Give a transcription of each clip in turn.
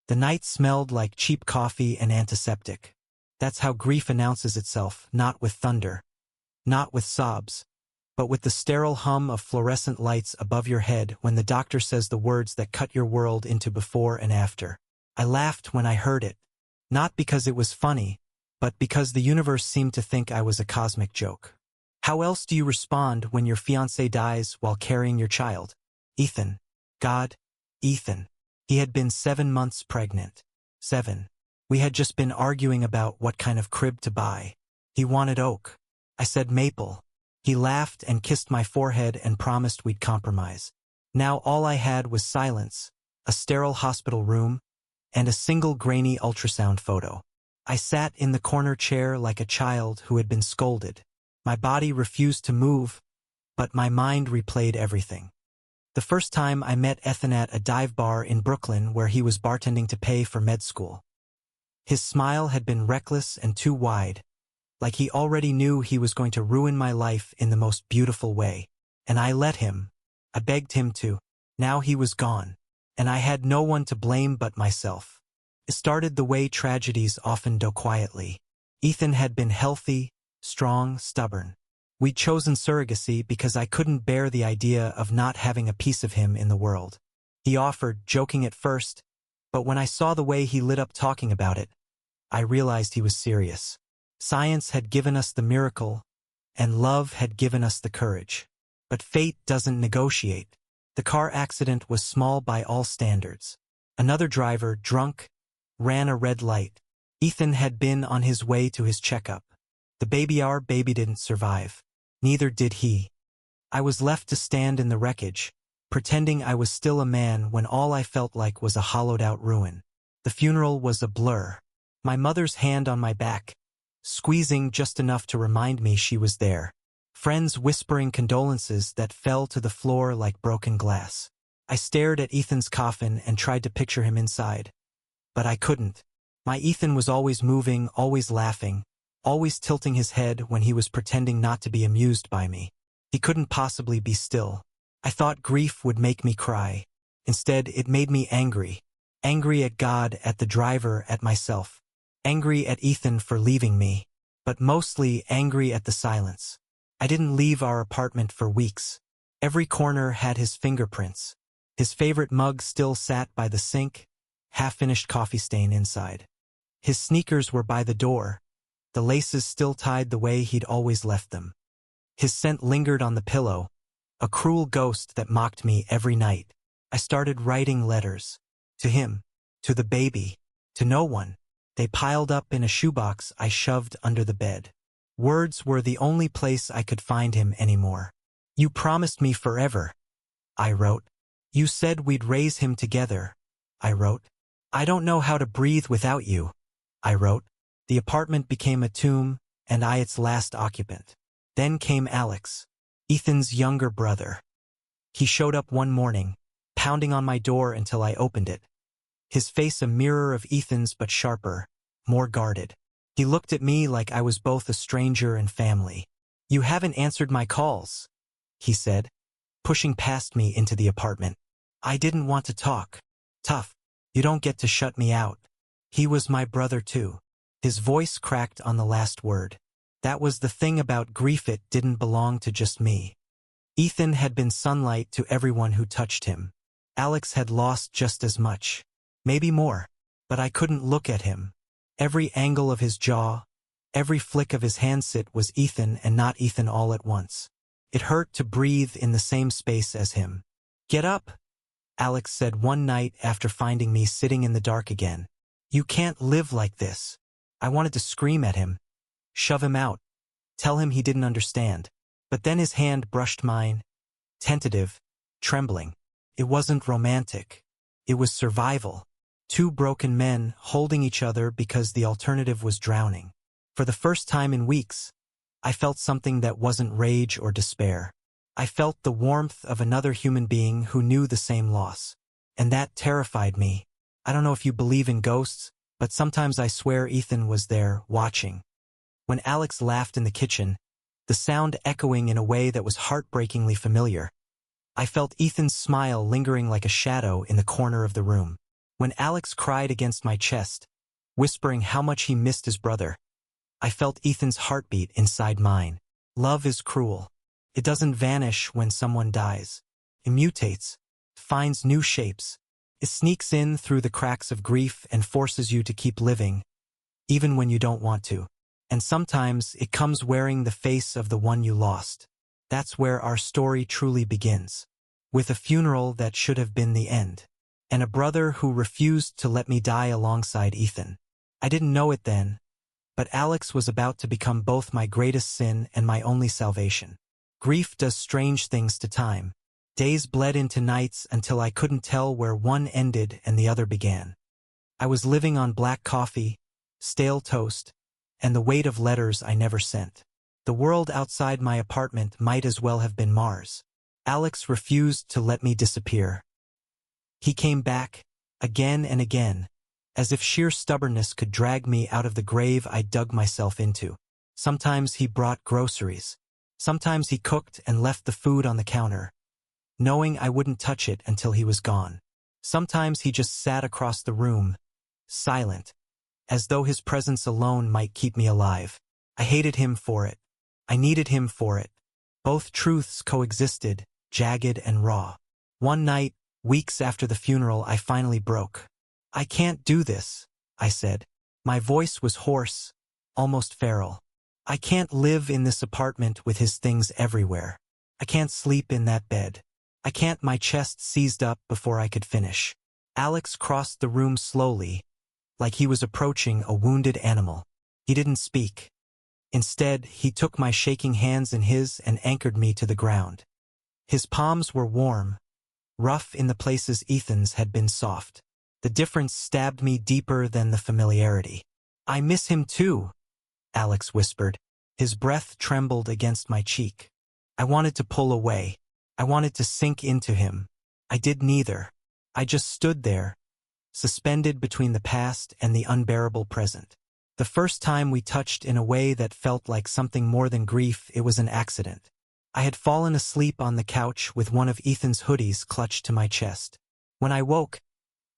The night smelled like cheap coffee and antiseptic. That's how grief announces itself, not with thunder, not with sobs, but with the sterile hum of fluorescent lights above your head when the doctor says the words that cut your world into before and after. I laughed when I heard it, not because it was funny, but because the universe seemed to think I was a cosmic joke. How else do you respond when your fiancé dies while carrying your child? Ethan. God, Ethan. He had been 7 months pregnant. 7. We had just been arguing about what kind of crib to buy. He wanted oak. I said maple. He laughed and kissed my forehead and promised we'd compromise. Now all I had was silence, a sterile hospital room, and a single grainy ultrasound photo. I sat in the corner chair like a child who had been scolded. My body refused to move, but my mind replayed everything. The first time I met Ethan at a dive bar in Brooklyn where he was bartending to pay for med school. His smile had been reckless and too wide, like he already knew he was going to ruin my life in the most beautiful way. And I let him. I begged him to. Now he was gone, and I had no one to blame but myself. It started the way tragedies often do, quietly. Ethan had been healthy, strong, stubborn. We'd chosen surrogacy because I couldn't bear the idea of not having a piece of him in the world. He offered, joking at first, but when I saw the way he lit up talking about it, I realized he was serious. Science had given us the miracle, and love had given us the courage. But fate doesn't negotiate. The car accident was small by all standards. Another driver, drunk, ran a red light. Ethan had been on his way to his checkup. Our baby didn't survive. Neither did he. I was left to stand in the wreckage, pretending I was still a man when all I felt like was a hollowed-out ruin. The funeral was a blur. My mother's hand on my back, squeezing just enough to remind me she was there. Friends whispering condolences that fell to the floor like broken glass. I stared at Ethan's coffin and tried to picture him inside. But I couldn't. My Ethan was always moving, always laughing, always tilting his head when he was pretending not to be amused by me. He couldn't possibly be still. I thought grief would make me cry. Instead, it made me angry. Angry at God, at the driver, at myself. Angry at Ethan for leaving me, but mostly angry at the silence. I didn't leave our apartment for weeks. Every corner had his fingerprints. His favorite mug still sat by the sink, half-finished coffee stain inside. His sneakers were by the door, the laces still tied the way he'd always left them. His scent lingered on the pillow, a cruel ghost that mocked me every night. I started writing letters. To him, to the baby, to no one. They piled up in a shoebox I shoved under the bed. Words were the only place I could find him anymore. You promised me forever, I wrote. You said we'd raise him together, I wrote. I don't know how to breathe without you, I wrote. The apartment became a tomb, and I its last occupant. Then came Alex, Ethan's younger brother. He showed up one morning, pounding on my door until I opened it. His face a mirror of Ethan's but sharper, more guarded. He looked at me like I was both a stranger and family. You haven't answered my calls, he said, pushing past me into the apartment. I didn't want to talk. Tough. You don't get to shut me out. He was my brother too. His voice cracked on the last word. That was the thing about grief, it didn't belong to just me. Ethan had been sunlight to everyone who touched him. Alex had lost just as much. Maybe more. But I couldn't look at him. Every angle of his jaw, every flick of his handsit was Ethan and not Ethan all at once. It hurt to breathe in the same space as him. Get up, Alex said one night after finding me sitting in the dark again. You can't live like this. I wanted to scream at him, shove him out, tell him he didn't understand. But then his hand brushed mine, tentative, trembling. It wasn't romantic. It was survival. Two broken men holding each other because the alternative was drowning. For the first time in weeks, I felt something that wasn't rage or despair. I felt the warmth of another human being who knew the same loss. And that terrified me. I don't know if you believe in ghosts, but sometimes I swear Ethan was there, watching. When Alex laughed in the kitchen, the sound echoing in a way that was heartbreakingly familiar, I felt Ethan's smile lingering like a shadow in the corner of the room. When Alex cried against my chest, whispering how much he missed his brother, I felt Ethan's heartbeat inside mine. Love is cruel. It doesn't vanish when someone dies. It mutates, finds new shapes. It sneaks in through the cracks of grief and forces you to keep living, even when you don't want to. And sometimes it comes wearing the face of the one you lost. That's where our story truly begins. With a funeral that should have been the end. And a brother who refused to let me die alongside Ethan. I didn't know it then, but Alex was about to become both my greatest sin and my only salvation. Grief does strange things to time. Days bled into nights until I couldn't tell where one ended and the other began. I was living on black coffee, stale toast, and the weight of letters I never sent. The world outside my apartment might as well have been Mars. Alex refused to let me disappear. He came back, again and again, as if sheer stubbornness could drag me out of the grave I dug myself into. Sometimes he brought groceries. Sometimes he cooked and left the food on the counter, knowing I wouldn't touch it until he was gone. Sometimes he just sat across the room, silent, as though his presence alone might keep me alive. I hated him for it. I needed him for it. Both truths coexisted, jagged and raw. One night, weeks after the funeral, I finally broke. "I can't do this," I said. My voice was hoarse, almost feral. "I can't live in this apartment with his things everywhere. I can't sleep in that bed. I can't." My chest seized up before I could finish. Alex crossed the room slowly, like he was approaching a wounded animal. He didn't speak. Instead, he took my shaking hands in his and anchored me to the ground. His palms were warm, rough in the places Ethan's had been soft. The difference stabbed me deeper than the familiarity. "I miss him too," Alex whispered. His breath trembled against my cheek. I wanted to pull away. I wanted to sink into him. I did neither. I just stood there, suspended between the past and the unbearable present. The first time we touched in a way that felt like something more than grief, it was an accident. I had fallen asleep on the couch with one of Ethan's hoodies clutched to my chest. When I woke,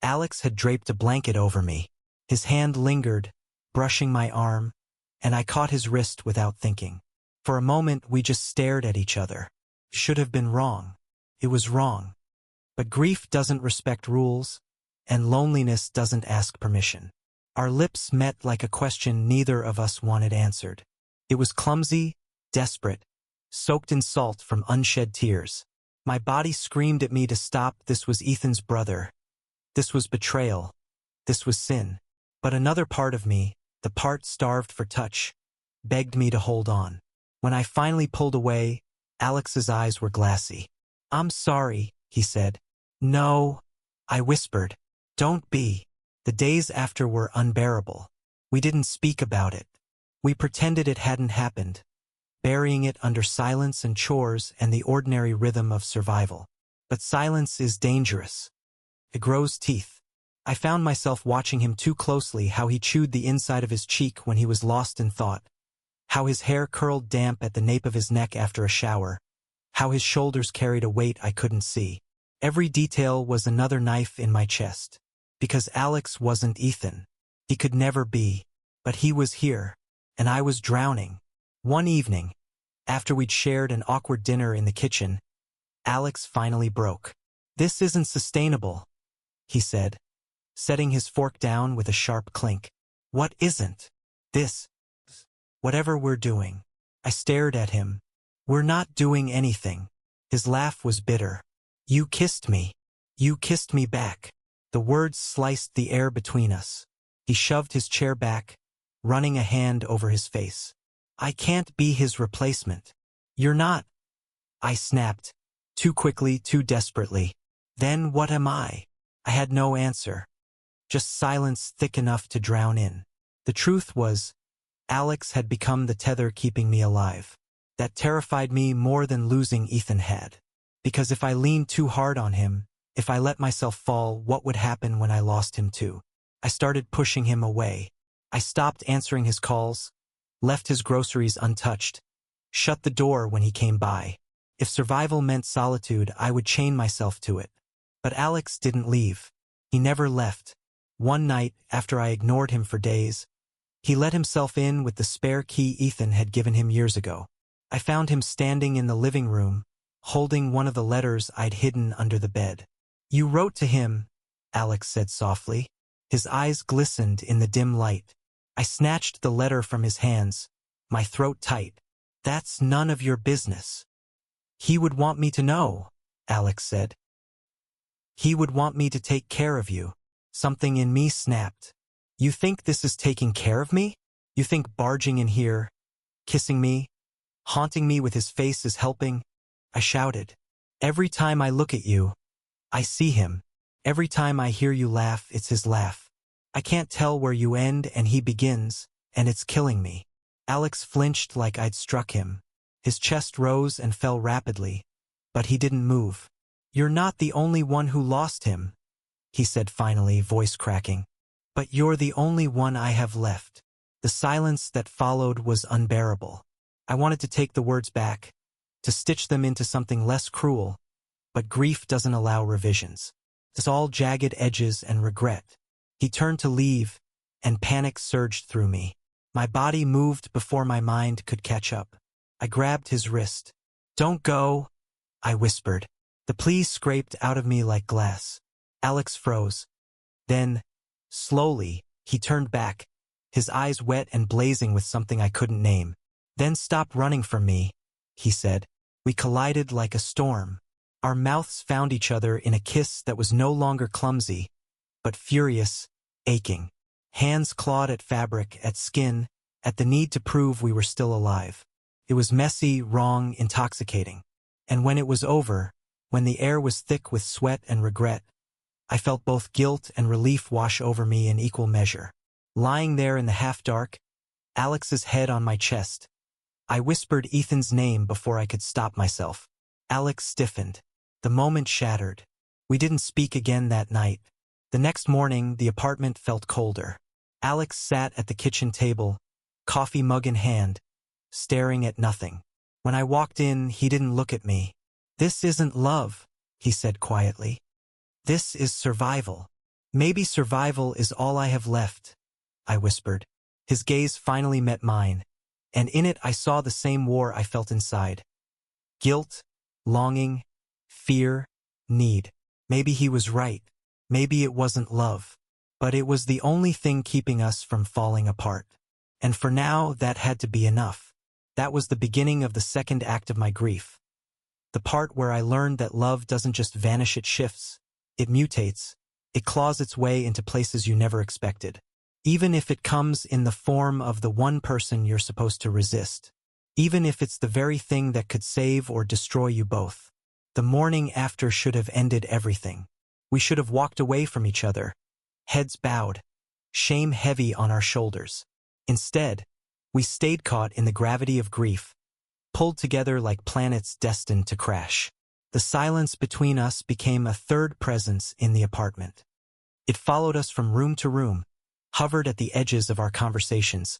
Alex had draped a blanket over me. His hand lingered, brushing my arm, and I caught his wrist without thinking. For a moment, we just stared at each other. Should have been wrong. It was wrong. But grief doesn't respect rules, and loneliness doesn't ask permission. Our lips met like a question neither of us wanted answered. It was clumsy, desperate, soaked in salt from unshed tears. My body screamed at me to stop. This was Ethan's brother. This was betrayal. This was sin. But another part of me, the part starved for touch, begged me to hold on. When I finally pulled away, Alex's eyes were glassy. "I'm sorry," he said. "No," I whispered. "Don't be." The days after were unbearable. We didn't speak about it. We pretended it hadn't happened, burying it under silence and chores and the ordinary rhythm of survival. But silence is dangerous. It grows teeth. I found myself watching him too closely, how he chewed the inside of his cheek when he was lost in thought, how his hair curled damp at the nape of his neck after a shower, how his shoulders carried a weight I couldn't see. Every detail was another knife in my chest. Because Alex wasn't Ethan. He could never be. But he was here, and I was drowning. One evening, after we'd shared an awkward dinner in the kitchen, Alex finally broke. "This isn't sustainable," he said, setting his fork down with a sharp clink. "What isn't?" "This. Whatever we're doing." I stared at him. "We're not doing anything." His laugh was bitter. "You kissed me. You kissed me back." The words sliced the air between us. He shoved his chair back, running a hand over his face. "I can't be his replacement." "You're not," I snapped, too quickly, too desperately. "Then what am I?" I had no answer. Just silence thick enough to drown in. The truth was, Alex had become the tether keeping me alive. That terrified me more than losing Ethan had. Because if I leaned too hard on him, if I let myself fall, what would happen when I lost him too? I started pushing him away. I stopped answering his calls, left his groceries untouched, shut the door when he came by. If survival meant solitude, I would chain myself to it. But Alex didn't leave. He never left. One night, after I ignored him for days, he let himself in with the spare key Ethan had given him years ago. I found him standing in the living room, holding one of the letters I'd hidden under the bed. "You wrote to him," Alex said softly. His eyes glistened in the dim light. I snatched the letter from his hands, my throat tight. "That's none of your business." "He would want me to know," Alex said. "He would want me to take care of you." Something in me snapped. "You think this is taking care of me? You think barging in here, kissing me, haunting me with his face is helping?" I shouted. "Every time I look at you, I see him. Every time I hear you laugh, it's his laugh. I can't tell where you end and he begins, and it's killing me." Alex flinched like I'd struck him. His chest rose and fell rapidly, but he didn't move. "You're not the only one who lost him," he said finally, voice cracking. "But you're the only one I have left." The silence that followed was unbearable. I wanted to take the words back, to stitch them into something less cruel, but grief doesn't allow revisions. It's all jagged edges and regret. He turned to leave, and panic surged through me. My body moved before my mind could catch up. I grabbed his wrist. "Don't go," I whispered. The plea scraped out of me like glass. Alex froze. Then, slowly, he turned back, his eyes wet and blazing with something I couldn't name. "Then stop running from me," he said. We collided like a storm. Our mouths found each other in a kiss that was no longer clumsy, but furious, aching. Hands clawed at fabric, at skin, at the need to prove we were still alive. It was messy, wrong, intoxicating. And when it was over, when the air was thick with sweat and regret, I felt both guilt and relief wash over me in equal measure. Lying there in the half-dark, Alex's head on my chest, I whispered Ethan's name before I could stop myself. Alex stiffened. The moment shattered. We didn't speak again that night. The next morning, the apartment felt colder. Alex sat at the kitchen table, coffee mug in hand, staring at nothing. When I walked in, he didn't look at me. "This isn't love," he said quietly. "This is survival. Maybe survival is all I have left," I whispered. His gaze finally met mine, and in it I saw the same war I felt inside. Guilt, longing, fear, need. Maybe he was right. Maybe it wasn't love. But it was the only thing keeping us from falling apart. And for now, that had to be enough. That was the beginning of the second act of my grief. The part where I learned that love doesn't just vanish, it shifts. It mutates. It claws its way into places you never expected. Even if it comes in the form of the one person you're supposed to resist. Even if it's the very thing that could save or destroy you both. The morning after should have ended everything. We should have walked away from each other, heads bowed, shame heavy on our shoulders. Instead, we stayed caught in the gravity of grief, pulled together like planets destined to crash. The silence between us became a third presence in the apartment. It followed us from room to room, hovered at the edges of our conversations,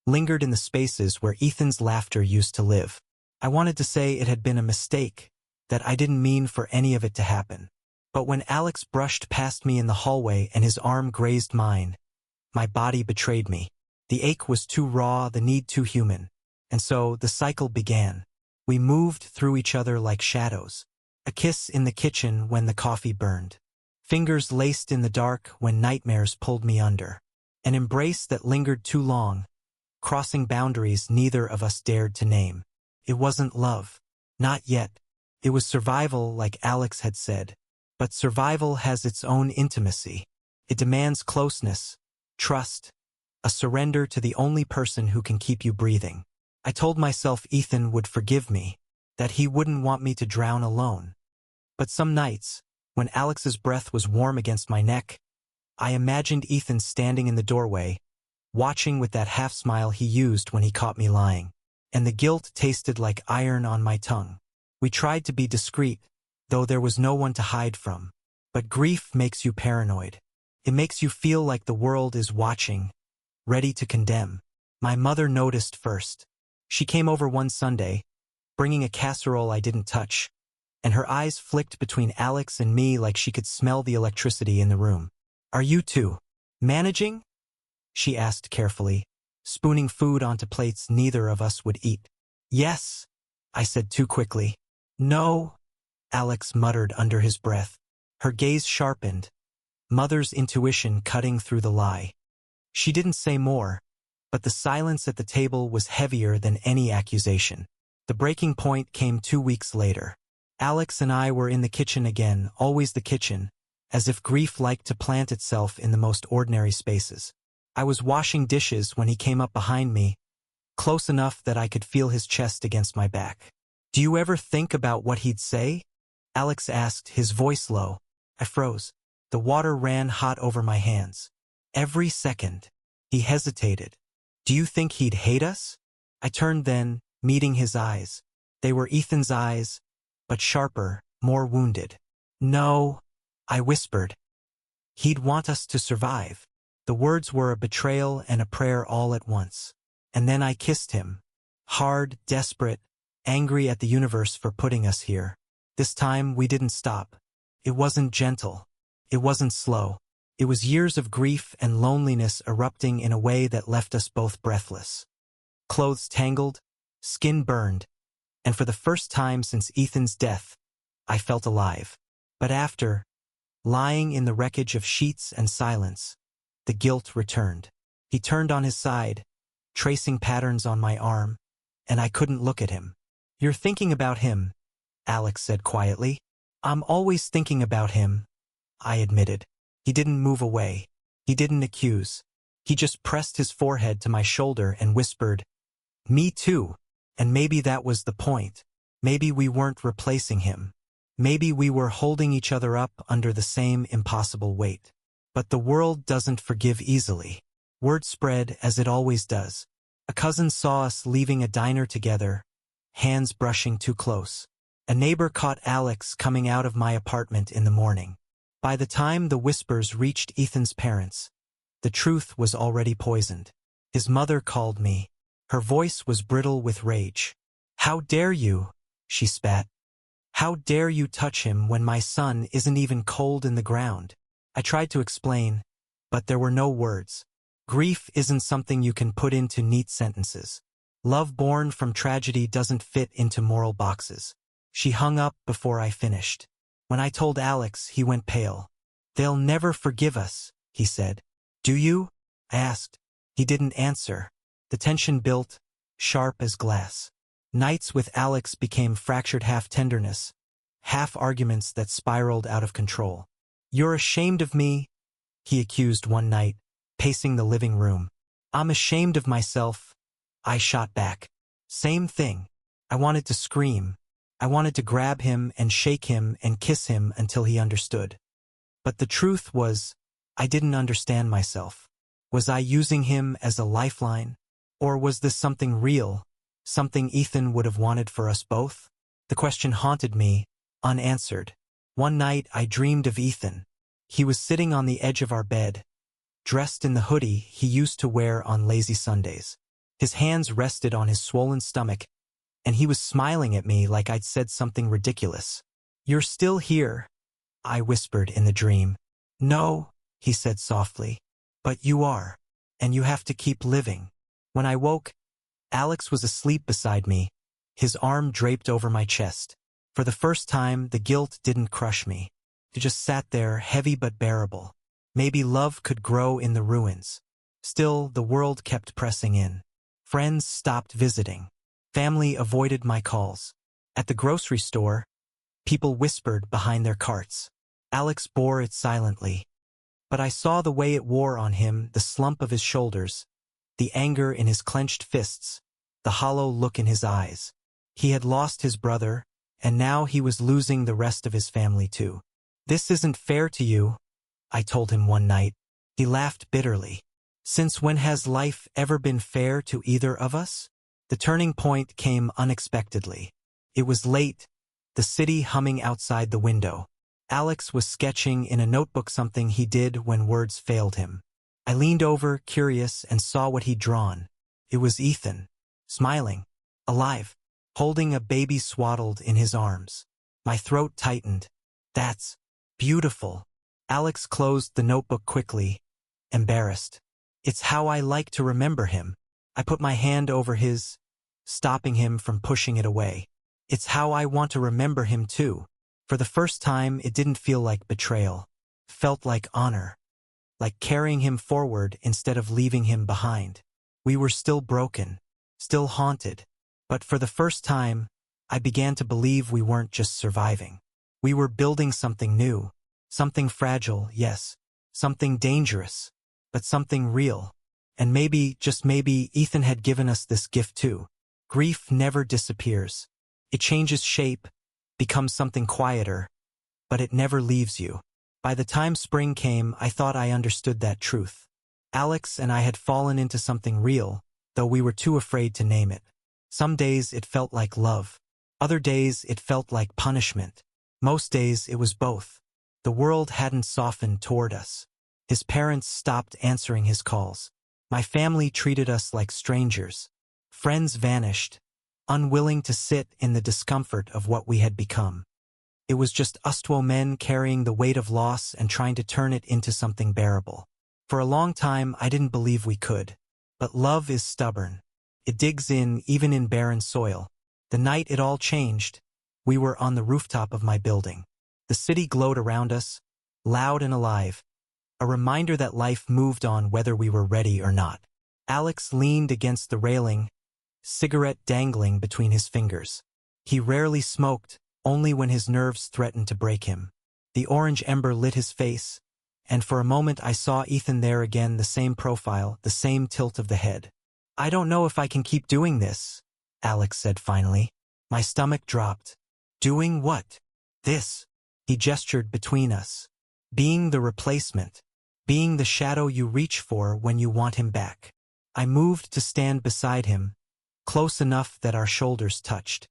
lingered in the spaces where Ethan's laughter used to live. I wanted to say it had been a mistake, that I didn't mean for any of it to happen. But when Alex brushed past me in the hallway and his arm grazed mine, my body betrayed me. The ache was too raw, the need too human. And so the cycle began. We moved through each other like shadows. A kiss in the kitchen when the coffee burned. Fingers laced in the dark when nightmares pulled me under. An embrace that lingered too long, crossing boundaries neither of us dared to name. It wasn't love. Not yet. It was survival, like Alex had said. But survival has its own intimacy. It demands closeness, trust, a surrender to the only person who can keep you breathing. I told myself Ethan would forgive me, that he wouldn't want me to drown alone. But some nights, when Alex's breath was warm against my neck, I imagined Ethan standing in the doorway, watching with that half-smile he used when he caught me lying. And the guilt tasted like iron on my tongue. We tried to be discreet, though there was no one to hide from. But grief makes you paranoid. It makes you feel like the world is watching, ready to condemn. My mother noticed first. She came over one Sunday, bringing a casserole I didn't touch, and her eyes flicked between Alex and me like she could smell the electricity in the room. "Are you two managing?" she asked carefully, spooning food onto plates neither of us would eat. "Yes," I said too quickly. "No," Alex muttered under his breath. Her gaze sharpened, mother's intuition cutting through the lie. She didn't say more, but the silence at the table was heavier than any accusation. The breaking point came 2 weeks later. Alex and I were in the kitchen again, always the kitchen, as if grief liked to plant itself in the most ordinary spaces. I was washing dishes when he came up behind me, close enough that I could feel his chest against my back. "Do you ever think about what he'd say?" Alex asked, his voice low. I froze. The water ran hot over my hands. Every second. He hesitated. "Do you think he'd hate us?" I turned then, meeting his eyes. They were Ethan's eyes, but sharper, more wounded. "No," I whispered. "He'd want us to survive." The words were a betrayal and a prayer all at once. And then I kissed him. Hard, desperate, angry at the universe for putting us here. This time we didn't stop. It wasn't gentle. It wasn't slow. It was years of grief and loneliness erupting in a way that left us both breathless. Clothes tangled, skin burned, and for the first time since Ethan's death, I felt alive. But after, lying in the wreckage of sheets and silence, the guilt returned. He turned on his side, tracing patterns on my arm, and I couldn't look at him. "You're thinking about him," Alex said quietly. "I'm always thinking about him," I admitted. He didn't move away. He didn't accuse. He just pressed his forehead to my shoulder and whispered, "Me too." And maybe that was the point. Maybe we weren't replacing him. Maybe we were holding each other up under the same impossible weight. But the world doesn't forgive easily. Word spread as it always does. A cousin saw us leaving a diner together, hands brushing too close. A neighbor caught Alex coming out of my apartment in the morning. By the time the whispers reached Ethan's parents, the truth was already poisoned. His mother called me. Her voice was brittle with rage. "How dare you?" she spat. "How dare you touch him when my son isn't even cold in the ground?" I tried to explain, but there were no words. Grief isn't something you can put into neat sentences. Love born from tragedy doesn't fit into moral boxes. She hung up before I finished. When I told Alex, he went pale. "They'll never forgive us," he said. "Do you?" I asked. He didn't answer. The tension built, sharp as glass. Nights with Alex became fractured half-tenderness, half-arguments that spiraled out of control. "You're ashamed of me," he accused one night, pacing the living room. "I'm ashamed of myself," I shot back. Same thing. I wanted to scream. I wanted to grab him and shake him and kiss him until he understood. But the truth was, I didn't understand myself. Was I using him as a lifeline? Or was this something real, something Ethan would have wanted for us both? The question haunted me, unanswered. One night I dreamed of Ethan. He was sitting on the edge of our bed, dressed in the hoodie he used to wear on lazy Sundays. His hands rested on his swollen stomach, and he was smiling at me like I'd said something ridiculous. "You're still here," I whispered in the dream. "No," he said softly, "but you are, and you have to keep living." When I woke, Alex was asleep beside me, his arm draped over my chest. For the first time, the guilt didn't crush me. It just sat there, heavy but bearable. Maybe love could grow in the ruins. Still, the world kept pressing in. Friends stopped visiting. Family avoided my calls. At the grocery store, people whispered behind their carts. Alex bore it silently. But I saw the way it wore on him, the slump of his shoulders, the anger in his clenched fists, the hollow look in his eyes. He had lost his brother, and now he was losing the rest of his family too. "This isn't fair to you," I told him one night. He laughed bitterly. "Since when has life ever been fair to either of us?" The turning point came unexpectedly. It was late, the city humming outside the window. Alex was sketching in a notebook something he did when words failed him. I leaned over, curious, and saw what he'd drawn. It was Ethan, smiling, alive, holding a baby swaddled in his arms. My throat tightened. That's beautiful. Alex closed the notebook quickly, embarrassed. It's how I like to remember him. I put my hand over his, stopping him from pushing it away. It's how I want to remember him too. For the first time, it didn't feel like betrayal. Felt like honor. Like carrying him forward instead of leaving him behind. We were still broken, still haunted. But for the first time, I began to believe we weren't just surviving. We were building something new. Something fragile, yes. Something dangerous. But something real. And maybe, just maybe, Ethan had given us this gift too. Grief never disappears. It changes shape, becomes something quieter, but it never leaves you. By the time spring came, I thought I understood that truth. Alex and I had fallen into something real, though we were too afraid to name it. Some days it felt like love. Other days it felt like punishment. Most days it was both. The world hadn't softened toward us. His parents stopped answering his calls. My family treated us like strangers. Friends vanished, unwilling to sit in the discomfort of what we had become. It was just us two men carrying the weight of loss and trying to turn it into something bearable. For a long time, I didn't believe we could. But love is stubborn. It digs in, even in barren soil. The night it all changed, we were on the rooftop of my building. The city glowed around us, loud and alive. A reminder that life moved on whether we were ready or not. Alex leaned against the railing, cigarette dangling between his fingers. He rarely smoked, only when his nerves threatened to break him. The orange ember lit his face, and for a moment I saw Ethan there again, the same profile, the same tilt of the head. I don't know if I can keep doing this, Alex said finally. My stomach dropped. Doing what? This. He gestured between us. Being the replacement. Being the shadow you reach for when you want him back. I moved to stand beside him, close enough that our shoulders touched.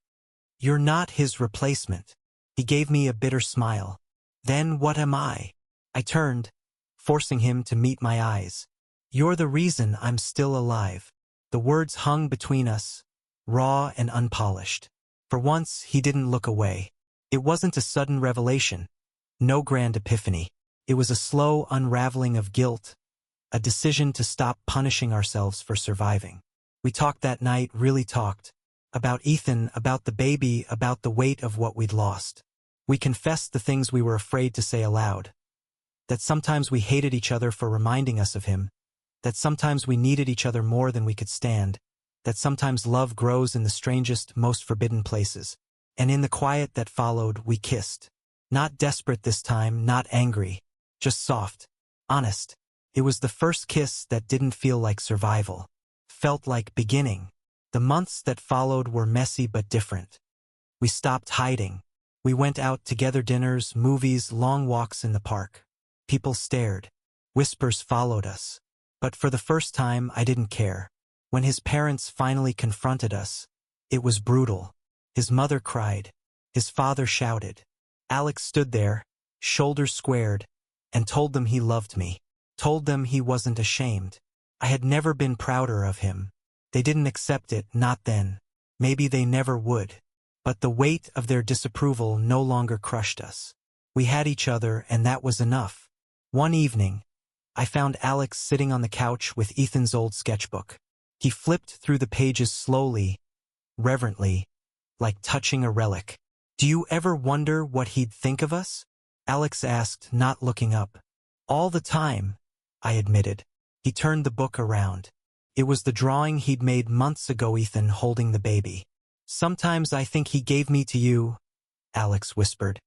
You're not his replacement. He gave me a bitter smile. Then what am I? I turned, forcing him to meet my eyes. You're the reason I'm still alive. The words hung between us, raw and unpolished. For once, he didn't look away. It wasn't a sudden revelation. No grand epiphany. It was a slow unraveling of guilt, a decision to stop punishing ourselves for surviving. We talked that night, really talked. About Ethan, about the baby, about the weight of what we'd lost. We confessed the things we were afraid to say aloud. That sometimes we hated each other for reminding us of him. That sometimes we needed each other more than we could stand. That sometimes love grows in the strangest, most forbidden places. And in the quiet that followed, we kissed. Not desperate this time, not angry. Just soft. Honest. It was the first kiss that didn't feel like survival. Felt like beginning. The months that followed were messy but different. We stopped hiding. We went out together, dinners, movies, long walks in the park. People stared. Whispers followed us. But for the first time, I didn't care. When his parents finally confronted us, it was brutal. His mother cried. His father shouted. Alex stood there, shoulders squared, and told them he loved me. Told them he wasn't ashamed. I had never been prouder of him. They didn't accept it, not then. Maybe they never would. But the weight of their disapproval no longer crushed us. We had each other, and that was enough. One evening, I found Alex sitting on the couch with Ethan's old sketchbook. He flipped through the pages slowly, reverently, like touching a relic. Do you ever wonder what he'd think of us? Alex asked, not looking up. All the time, I admitted. He turned the book around. It was the drawing he'd made months ago, Ethan holding the baby. Sometimes I think he gave me to you, Alex whispered.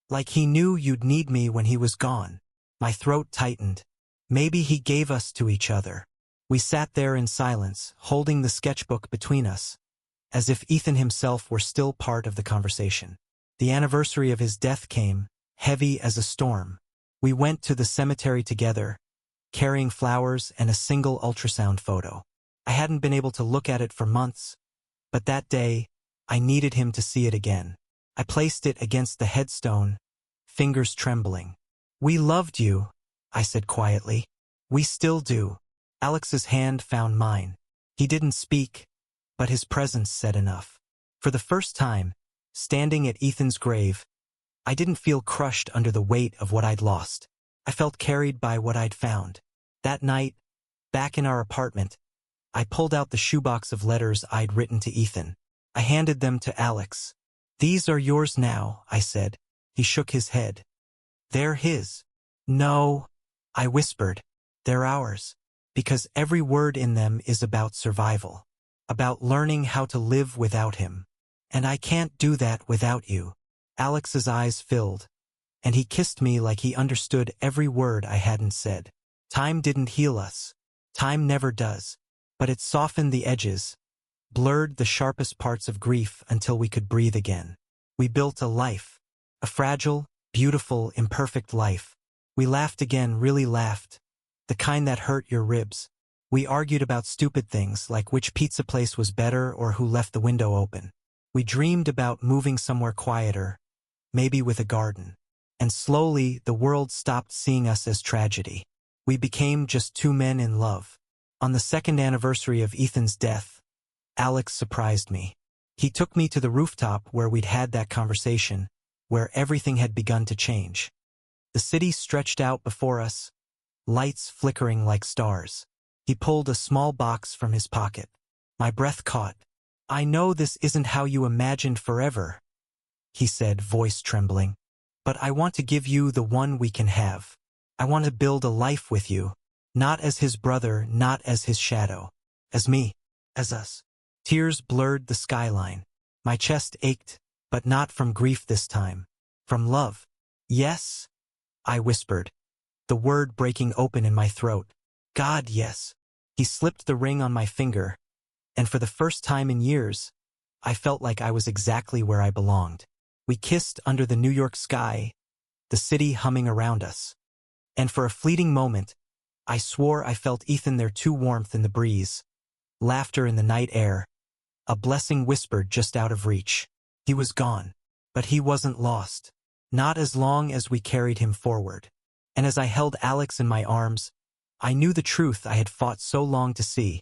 Like he knew you'd need me when he was gone. My throat tightened. Maybe he gave us to each other. We sat there in silence, holding the sketchbook between us, as if Ethan himself were still part of the conversation. The anniversary of his death came, heavy as a storm. We went to the cemetery together, carrying flowers and a single ultrasound photo. I hadn't been able to look at it for months, but that day, I needed him to see it again. I placed it against the headstone, fingers trembling. We loved you, I said quietly. We still do. Alex's hand found mine. He didn't speak, but his presence said enough. For the first time, standing at Ethan's grave, I didn't feel crushed under the weight of what I'd lost. I felt carried by what I'd found. That night, back in our apartment, I pulled out the shoebox of letters I'd written to Ethan. I handed them to Alex. "These are yours now," I said. He shook his head. "They're his." "No," I whispered. "They're ours. Because every word in them is about survival. About learning how to live without him. And I can't do that without you." Alex's eyes filled, and he kissed me like he understood every word I hadn't said. Time didn't heal us. Time never does. But it softened the edges, blurred the sharpest parts of grief until we could breathe again. We built a life. A fragile, beautiful, imperfect life. We laughed again, really laughed. The kind that hurt your ribs. We argued about stupid things like which pizza place was better or who left the window open. We dreamed about moving somewhere quieter, maybe with a garden. And slowly, the world stopped seeing us as tragedy. We became just two men in love. On the second anniversary of Ethan's death, Alex surprised me. He took me to the rooftop where we'd had that conversation, where everything had begun to change. The city stretched out before us, lights flickering like stars. He pulled a small box from his pocket. My breath caught. "I know this isn't how you imagined forever," he said, voice trembling. "But I want to give you the one we can have. I want to build a life with you, not as his brother, not as his shadow. As me, as us." Tears blurred the skyline. My chest ached, but not from grief this time. From love. "Yes," I whispered, the word breaking open in my throat. "God, yes." He slipped the ring on my finger, and for the first time in years, I felt like I was exactly where I belonged. We kissed under the New York sky, the city humming around us. And for a fleeting moment, I swore I felt Ethan there too, warmth in the breeze, laughter in the night air, a blessing whispered just out of reach. He was gone, but he wasn't lost. Not as long as we carried him forward. And as I held Alex in my arms, I knew the truth I had fought so long to see.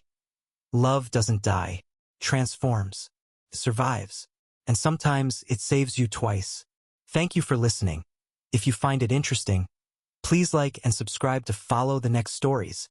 Love doesn't die, transforms, survives, and sometimes it saves you twice. Thank you for listening. If you find it interesting, please like and subscribe to follow the next stories.